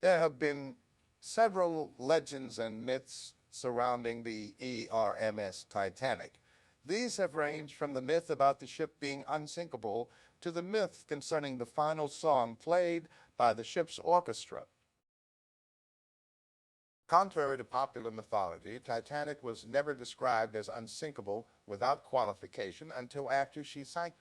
There have been several legends and myths surrounding the RMS Titanic. These have ranged from the myth about the ship being unsinkable to the myth concerning the final song played by the ship's orchestra. Contrary to popular mythology, Titanic was never described as unsinkable without qualification until after she sank.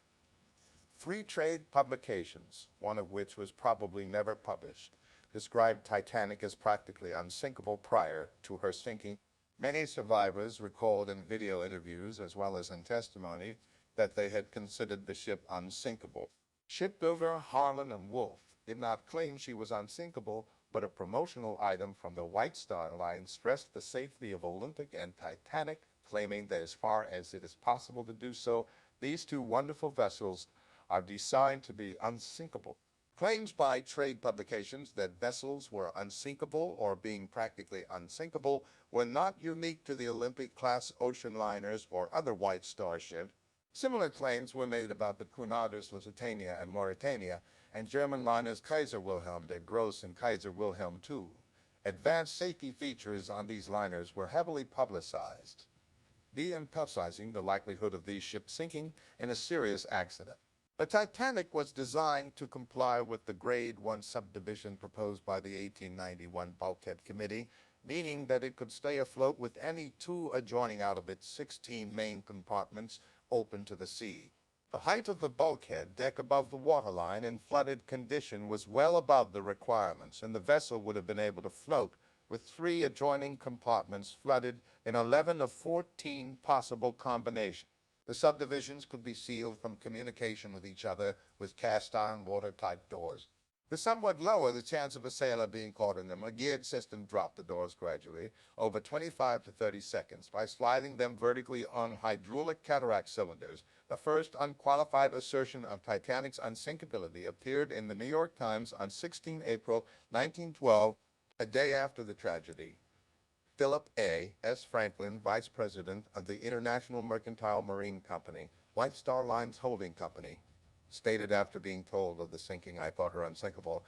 Free trade publications, one of which was probably never published, described Titanic as practically unsinkable prior to her sinking. Many survivors recalled in video interviews as well as in testimony that they had considered the ship unsinkable. Shipbuilder Harlan and Wolff did not claim she was unsinkable, but a promotional item from the White Star Line stressed the safety of Olympic and Titanic, claiming that as far as it is possible to do so, these two wonderful vessels are designed to be unsinkable. Claims by trade publications that vessels were unsinkable or being practically unsinkable were not unique to the Olympic-class ocean liners or other White Star ships. Similar claims were made about the Crusaders Lusitania and Mauretania and German liners Kaiser Wilhelm der Grosse and Kaiser Wilhelm II. Advanced safety features on these liners were heavily publicized, de-emphasizing the likelihood of these ships sinking in a serious accident. The Titanic was designed to comply with the Grade 1 subdivision proposed by the 1891 Bulkhead Committee, meaning that it could stay afloat with any two adjoining out of its 16 main compartments open to the sea. The height of the bulkhead deck above the waterline in flooded condition was well above the requirements, and the vessel would have been able to float with 3 adjoining compartments flooded in 11 of 14 possible combinations. The subdivisions could be sealed from communication with each other with cast-iron watertight doors. To somewhat lower the chance of a sailor being caught in them, a geared system dropped the doors gradually, over 25 to 30 seconds, by sliding them vertically on hydraulic cataract cylinders. The first unqualified assertion of Titanic's unsinkability appeared in the New York Times on 16 April 1912, a day after the tragedy. Philip A. S. Franklin, Vice President of the International Mercantile Marine Company, White Star Lines Holding Company, stated after being told of the sinking, "I thought her unsinkable,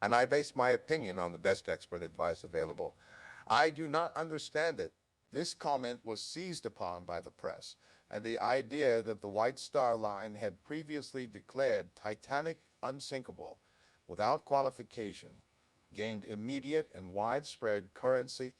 and I based my opinion on the best expert advice available. I do not understand it." This comment was seized upon by the press, and the idea that the White Star Line had previously declared Titanic unsinkable without qualification gained immediate and widespread currency.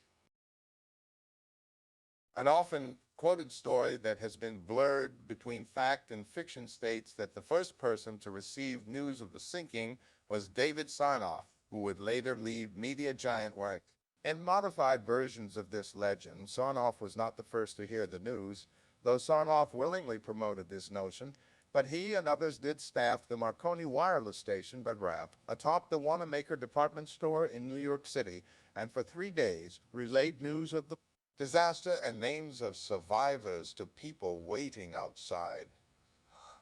An often quoted story that has been blurred between fact and fiction states that the first person to receive news of the sinking was David Sarnoff, who would later leave media giant work. In modified versions of this legend, Sarnoff was not the first to hear the news, though Sarnoff willingly promoted this notion, but he and others did staff the Marconi wireless station Rap atop the Wanamaker department store in New York City, and for 3 days relayed news of the disaster and names of survivors to people waiting outside.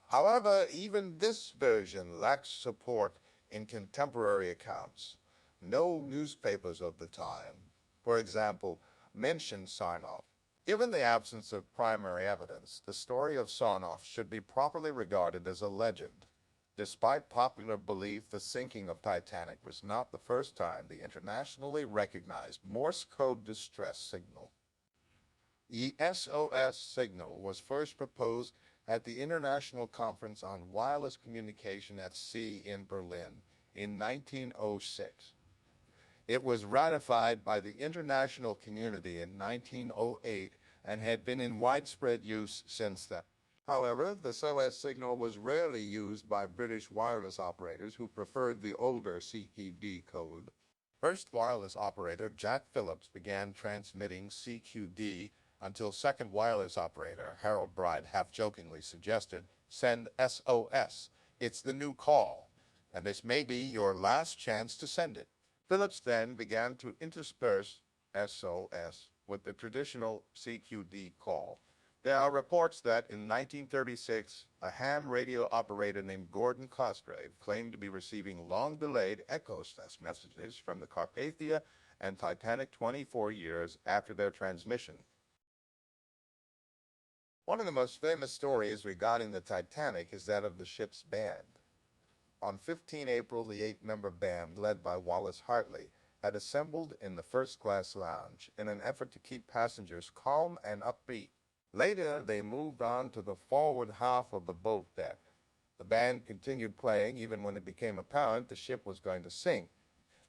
However, even this version lacks support in contemporary accounts. No newspapers of the time, for example, mention Sarnoff. Given the absence of primary evidence, the story of Sarnoff should be properly regarded as a legend. Despite popular belief, the sinking of Titanic was not the first time the internationally recognized Morse code distress signal. The SOS signal was first proposed at the International Conference on Wireless Communication at Sea in Berlin in 1906. It was ratified by the international community in 1908 and had been in widespread use since then. However, the SOS signal was rarely used by British wireless operators who preferred the older CQD code. First wireless operator Jack Phillips began transmitting CQD until second wireless operator Harold Bride half-jokingly suggested, "Send SOS. It's the new call, and this may be your last chance to send it." Phillips then began to intersperse SOS with the traditional CQD call. There are reports that in 1936, a ham radio operator named Gordon Cosgrave claimed to be receiving long-delayed echo-test messages from the Carpathia and Titanic 24 years after their transmission. One of the most famous stories regarding the Titanic is that of the ship's band. On 15 April, the 8-member band, led by Wallace Hartley, had assembled in the first-class lounge in an effort to keep passengers calm and upbeat. Later, they moved on to the forward half of the boat deck. The band continued playing even when it became apparent the ship was going to sink,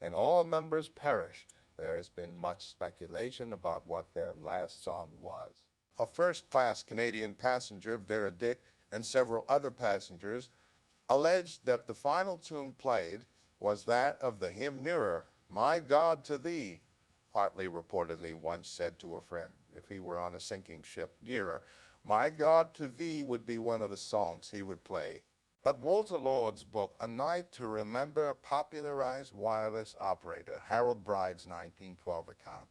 and all members perished. There has been much speculation about what their last song was. A first-class Canadian passenger, Vera Dick, and several other passengers alleged that the final tune played was that of the hymn Nearer, My God to Thee. Hartley reportedly once said to a friend, if he were on a sinking ship, Nearer, My God to Thee would be one of the songs he would play. But Walter Lord's book, A Night to Remember, popularized wireless operator Harold Bride's 1912 account,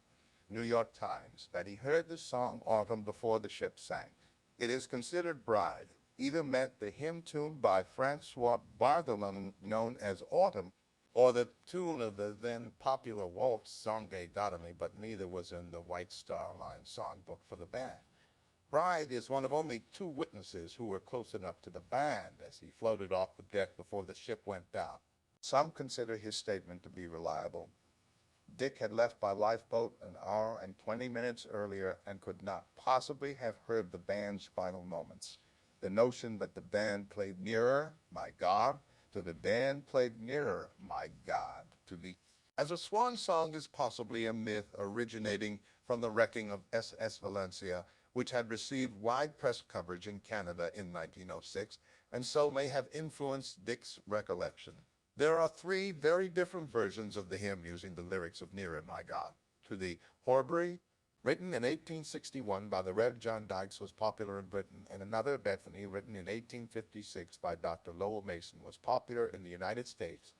New York Times, that he heard the song Autumn before the ship sank. It is considered Bride either meant the hymn tune by Francois Barthelon known as Autumn, or the tune of the then popular waltz Songe Dotamy, but neither was in the White Star Line songbook for the band. Bride is one of only two witnesses who were close enough to the band as he floated off the deck before the ship went down. Some consider his statement to be reliable. Dick had left by lifeboat an hour and 20 minutes earlier and could not possibly have heard the band's final moments. The notion that the band played Nearer, My God, to the band played Nearer, My God, to the... As a swan song is possibly a myth originating from the wrecking of SS Valencia, which had received wide press coverage in Canada in 1906, and so may have influenced Dick's recollection. There are three very different versions of the hymn using the lyrics of Nearer, My God. To the Horbury, written in 1861 by the Rev. John Dykes, was popular in Britain, and another, Bethany, written in 1856 by Dr. Lowell Mason, was popular in the United States.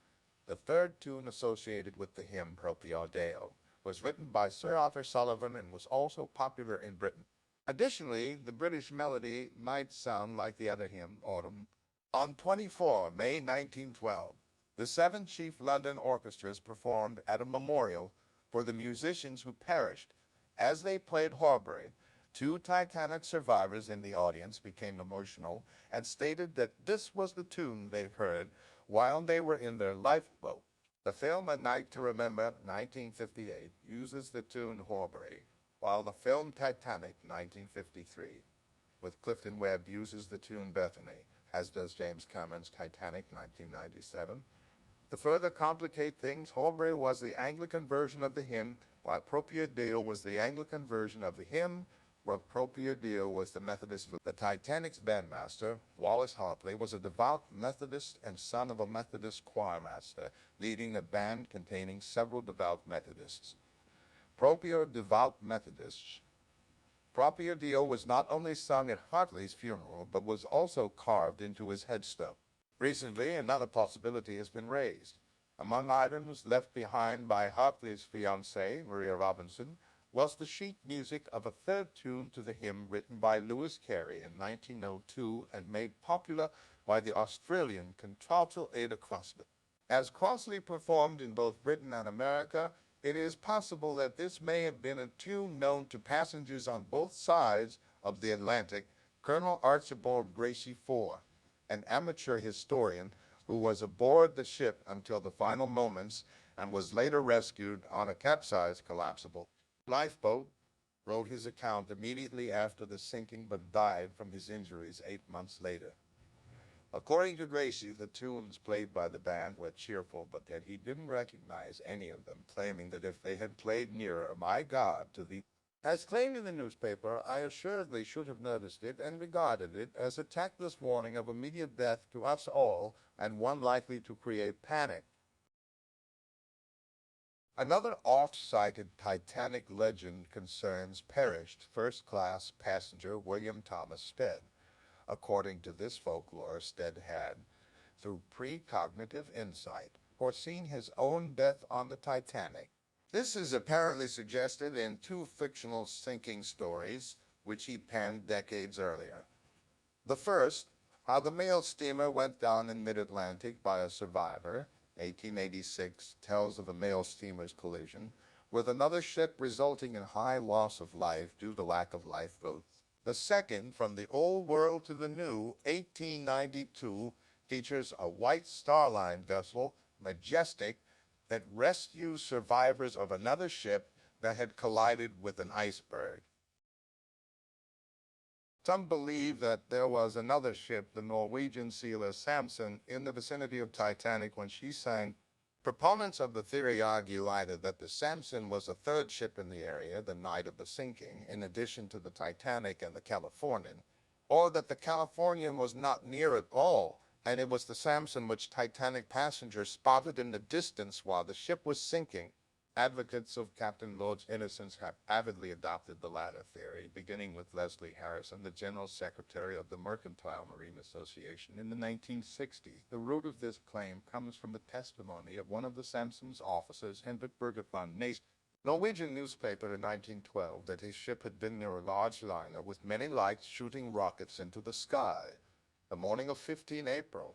The third tune associated with the hymn, Proprio Deo, was written by Sir Arthur Sullivan and was also popular in Britain. Additionally, the British melody might sound like the other hymn, Autumn. On 24 May 1912, the seven chief London orchestras performed at a memorial for the musicians who perished. As they played Horbury, two Titanic survivors in the audience became emotional and stated that this was the tune they heard while they were in their lifeboat. The film A Night to Remember, 1958, uses the tune Horbury, while the film Titanic, 1953, with Clifton Webb, uses the tune Bethany, as does James Cameron's Titanic, 1997. To further complicate things, Horbury was the Anglican version of the hymn, while Proprio Deo was the Anglican version of the hymn, where Proprio Deo was the Methodist. The Titanic's bandmaster, Wallace Hartley, was a devout Methodist and son of a Methodist choirmaster, leading a band containing several devout Methodists. Proprio Devout Methodists. Proprio Deo was not only sung at Hartley's funeral, but was also carved into his headstone. Recently, another possibility has been raised. Among items left behind by Hartley's fiancée, Maria Robinson, was the sheet music of a third tune to the hymn written by Lewis Carey in 1902 and made popular by the Australian contralto Ada Crossley. As Crossley performed in both Britain and America, it is possible that this may have been a tune known to passengers on both sides of the Atlantic. Colonel Archibald Gracie IV, an amateur historian who was aboard the ship until the final moments and was later rescued on a capsized collapsible lifeboat, wrote his account immediately after the sinking but died from his injuries 8 months later. According to Gracie, the tunes played by the band were cheerful, but that he didn't recognize any of them, claiming that if they had played Nearer, My God, to the... As claimed in the newspaper, I assuredly should have noticed it and regarded it as a tactless warning of immediate death to us all, and one likely to create panic. Another oft-cited Titanic legend concerns perished first-class passenger William Thomas Stead. According to this folklore, Stead had, through precognitive insight, foreseen his own death on the Titanic. This is apparently suggested in two fictional sinking stories, which he penned decades earlier. The first, how the mail steamer went down in mid-Atlantic by a survivor, 1886, tells of a mail steamer's collision with another ship resulting in high loss of life due to lack of lifeboats. The second, From the Old World to the New, 1892, features a White Star Line vessel, Majestic, that rescues survivors of another ship that had collided with an iceberg. Some believe that there was another ship, the Norwegian sealer Samson, in the vicinity of Titanic when she sank. Proponents of the theory argue either that the Samson was a third ship in the area the night of the sinking, in addition to the Titanic and the Californian, or that the Californian was not near at all, and it was the Samson which Titanic passengers spotted in the distance while the ship was sinking. Advocates of Captain Lord's innocence have avidly adopted the latter theory, beginning with Leslie Harrison, the General Secretary of the Mercantile Marine Association in the 1960s. The root of this claim comes from the testimony of one of the Samson's officers, Henrik Birgit von Naest, Norwegian newspaper in 1912, that his ship had been near a large liner with many lights shooting rockets into the sky, the morning of 15 April.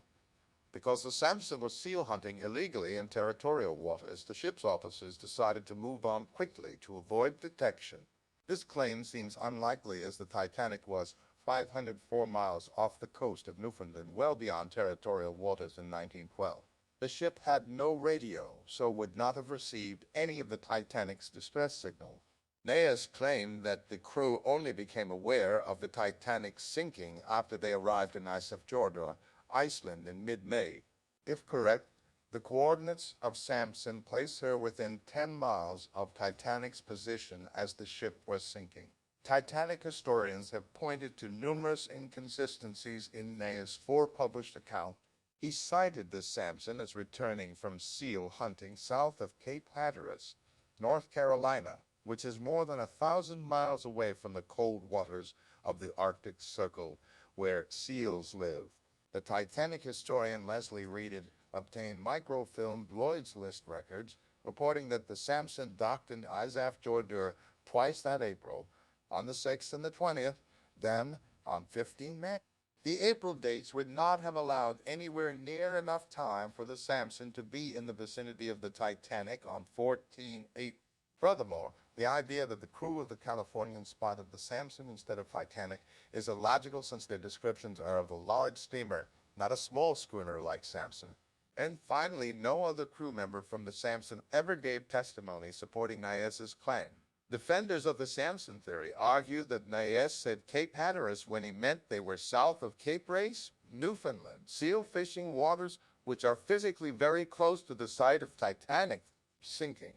Because the Samson was seal hunting illegally in territorial waters, the ship's officers decided to move on quickly to avoid detection. This claim seems unlikely, as the Titanic was 504 miles off the coast of Newfoundland, well beyond territorial waters in 1912. The ship had no radio, so would not have received any of the Titanic's distress signals. Naes claimed that the crew only became aware of the Titanic sinking after they arrived in Isafjordur, Iceland, in mid-May. If correct, the coordinates of Samson place her within 10 miles of Titanic's position as the ship was sinking. Titanic historians have pointed to numerous inconsistencies in Naes' four published accounts. He cited the Samson as returning from seal hunting south of Cape Hatteras, North Carolina, which is more than 1,000 miles away from the cold waters of the Arctic Circle, where seals live. The Titanic historian Leslie Reed obtained microfilmed Lloyd's List records reporting that the Samson docked in Isafjordur twice that April, on the 6th and the 20th, then on 15 May. The April dates would not have allowed anywhere near enough time for the Samson to be in the vicinity of the Titanic on 14 April. Furthermore, the idea that the crew of the Californian spotted the Samson instead of Titanic is illogical, since their descriptions are of a large steamer, not a small schooner like Samson. And finally, no other crew member from the Samson ever gave testimony supporting Naes' claim. Defenders of the Samson theory argue that Naes said Cape Hatteras when he meant they were south of Cape Race, Newfoundland, seal fishing waters which are physically very close to the site of Titanic sinking.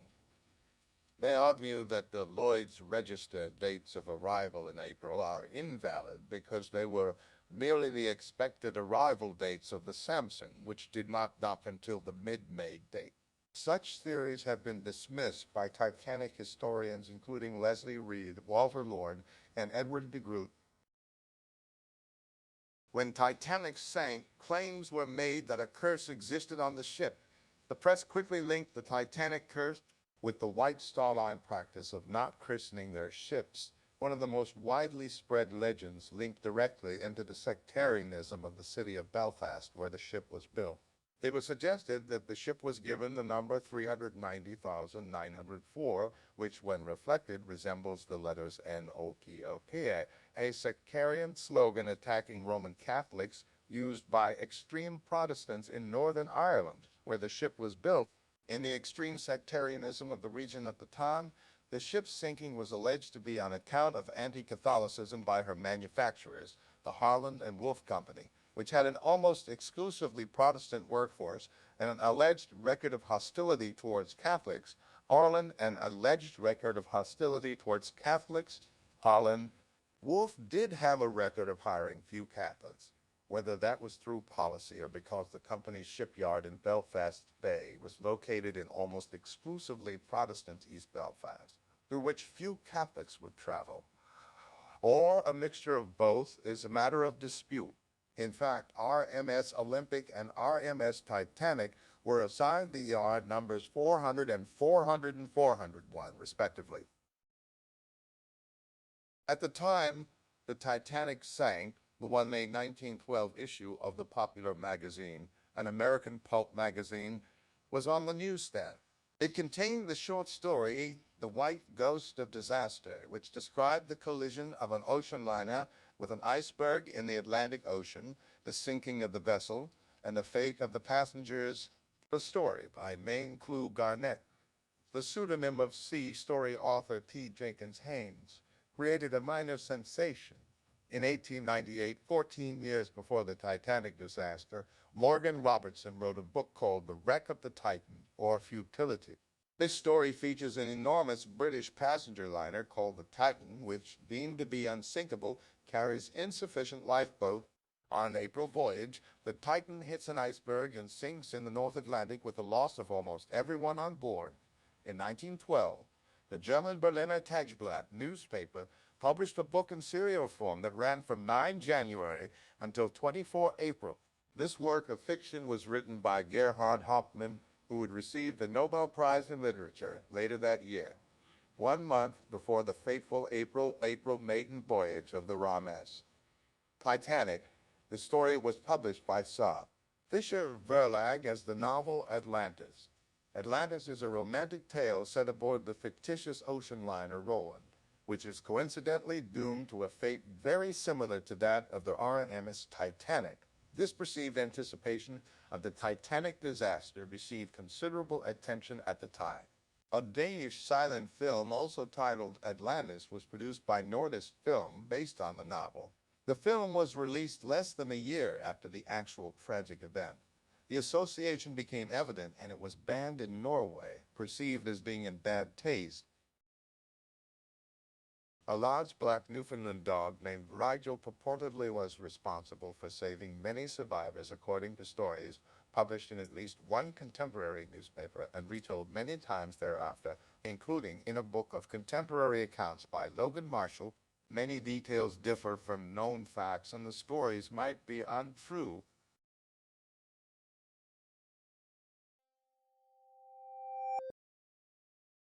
They argue that the Lloyd's Register dates of arrival in April are invalid because they were merely the expected arrival dates of the Samson, which did not dock until the mid-May date. Such theories have been dismissed by Titanic historians including Leslie Reed, Walter Lord, and Edward de Groot. When Titanic sank, claims were made that a curse existed on the ship. The press quickly linked the Titanic curse with the White Star Line practice of not christening their ships, one of the most widely spread legends linked directly into the sectarianism of the city of Belfast, where the ship was built. It was suggested that the ship was given the number 390,904, which when reflected resembles the letters NOPOK, a sectarian slogan attacking Roman Catholics used by extreme Protestants in Northern Ireland, where the ship was built. In the extreme sectarianism of the region at the time, the ship's sinking was alleged to be on account of anti-Catholicism by her manufacturers, the Harland and Wolff Company, which had an almost exclusively Protestant workforce and an alleged record of hostility towards Catholics. Harland, an alleged record of hostility towards Catholics. Harland. Wolff did have a record of hiring few Catholics. Whether that was through policy or because the company's shipyard in Belfast Bay was located in almost exclusively Protestant East Belfast, through which few Catholics would travel, or a mixture of both, is a matter of dispute. In fact, RMS Olympic and RMS Titanic were assigned the yard numbers 400 and 401, respectively. At the time the Titanic sank, the May 1912 issue of the popular magazine, an American pulp magazine, was on the newsstand. It contained the short story, The White Ghost of Disaster, which described the collision of an ocean liner with an iceberg in the Atlantic Ocean, the sinking of the vessel, and the fate of the passengers The story by Maine Clue Garnett, the pseudonym of sea story author T. Jenkins Haynes, created a minor sensation. In 1898, 14 years before the Titanic disaster, Morgan Robertson wrote a book called The Wreck of the Titan, or Futility. This story features an enormous British passenger liner called the Titan, which, deemed to be unsinkable, carries insufficient lifeboat. On April voyage, the Titan hits an iceberg and sinks in the North Atlantic with the loss of almost everyone on board. In 1912, the German Berliner Tageblatt newspaper published a book in serial form that ran from 9 January until 24 April. This work of fiction was written by Gerhard Hauptmann, who would receive the Nobel Prize in Literature later that year, 1 month before the fateful April maiden voyage of the RMS Titanic. The story was published by Fisher Verlag as the novel Atlantis. Atlantis is a romantic tale set aboard the fictitious ocean liner Roland, which is coincidentally doomed to a fate very similar to that of the RMS Titanic. This perceived anticipation of the Titanic disaster received considerable attention at the time. A Danish silent film, also titled Atlantis, was produced by Nordist Film based on the novel. The film was released less than a year after the actual tragic event. The association became evident and it was banned in Norway, perceived as being in bad taste. A large black Newfoundland dog named Rigel purportedly was responsible for saving many survivors, according to stories published in at least one contemporary newspaper and retold many times thereafter, including in a book of contemporary accounts by Logan Marshall. Many details differ from known facts and the stories might be untrue.